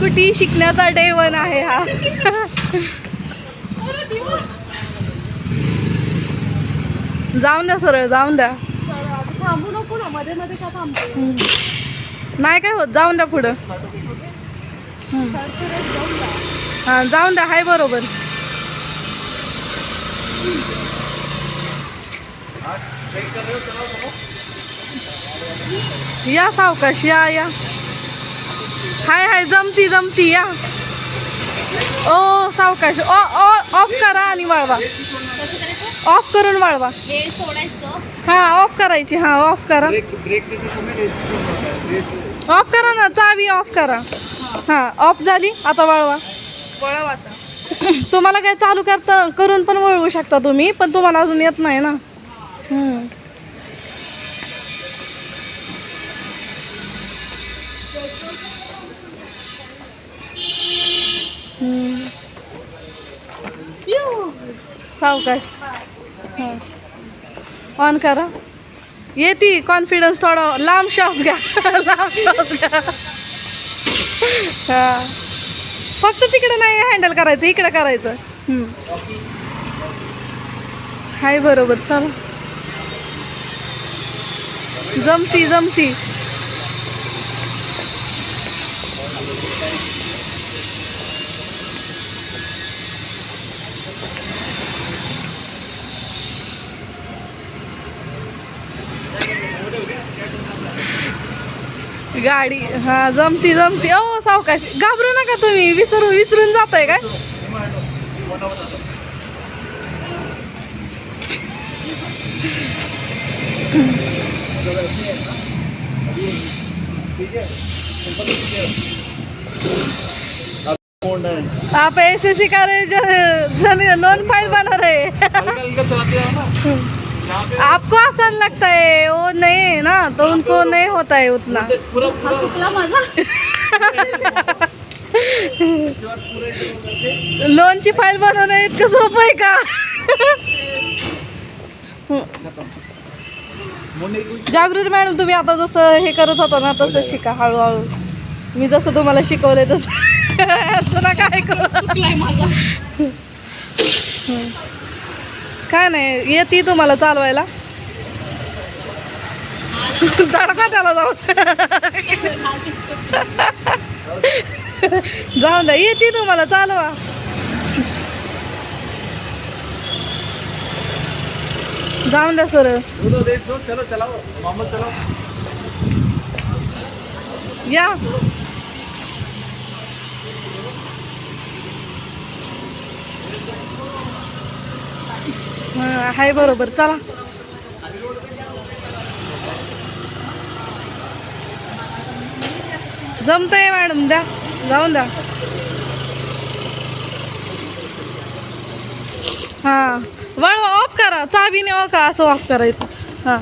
Scooty शिकण्याचा day 1 आहे हा. जाऊन द्या सरळ, जाऊन द्या. थांबू नको ना, मध्ये मध्ये का थांबते? नाही काय होत, जाऊन द्या पुढं. हा जाऊन द्या, हाय बरोबर. या सावकाश, या या. हाय हाय, जमती जमती, या. ओ सावकाश, ऑफ करा आणि वळवा. ऑफ करून वळवा. हे सोडायचं. हा ऑफ करायची, हा ऑफ करा. ऑफ करा ना, चावी ऑफ करा. हा ऑफ झाली, आता वळवा. वळव आता. तुम्हाला काय चालू करता करून पण वळवू शकता तुम्ही, पण तुम्हाला अजून येत नाही ना. सावकाश. ऑन करा. येते कॉन्फिडन्स थोडा. लांब श्वास घ्या. लांब श्वास घ्या. हा फक्त तिकडे नाही हँडल करायचं, इकडे करायचं. हाय बरोबर, चला. जमती जमती. गाडी हा जमती जमती. ओ सावकाश, घाबरू नका तुम्ही. विसरून जाताय काय? आप ऐसे सिखा रहे जो लोन फाइल बना रहे. आपको आसान लगता है, वो नहीं है ना, तो उनको नहीं होता है उतना. लोनची फाईल बनवणं इतकं सोपं आहे का? जागृती मॅडम, तुम्ही आता जसं हे करत होता ना तसं शिका हळूहळू. मी जसं तुम्हाला शिकवलंय तसं नका ऐकू. काय नाही, येते तुम्हाला चालवायला. धडका त्याला जाऊ. जाऊन द्या, येते तुम्हाला चालवा. जाऊन द्या सर. या हाय बरोबर, चला. जमतंय मॅडम, द्या जाऊन द्या. हां वळवा, ऑफ करा. चावीने का असं ऑफ करायचं. हां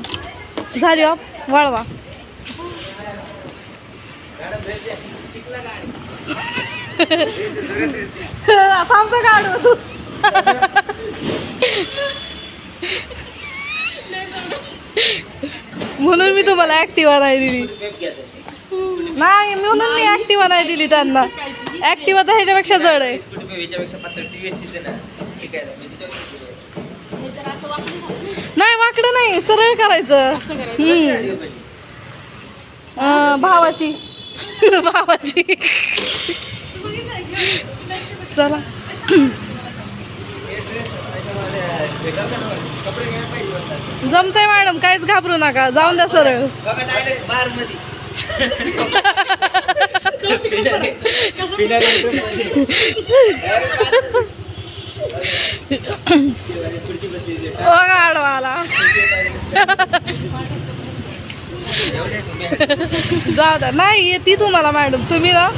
झाली ऑफ, वळवा. थांबतो गाडव तू. म्हणून मी तुम्हाला ऍक्टिवा नाही दिली. नाही म्हणून मी ऍक्टिवा नाही दिली त्यांना. ऍक्टिवा तर ह्याच्यापेक्षा जड आहे. नाही वाकडं नाही, सरळ करायचं. भावाची भावाची. चला. जमतंय मॅडम, काहीच घाबरू नका. जाऊन द्या सरळ. आडवाला जाऊ द्या. नाही येते तुम्हाला मॅडम, तुम्ही ना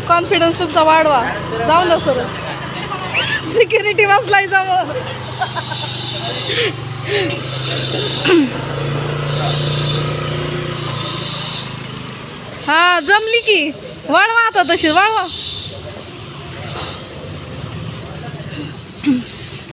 कॉन्फिडन्स तुमचा वाढवा. जाऊन द्या सरळ. सिक्युरिटी बसलाय समोर. हा जमली की, वळवा आता तशी वळवा.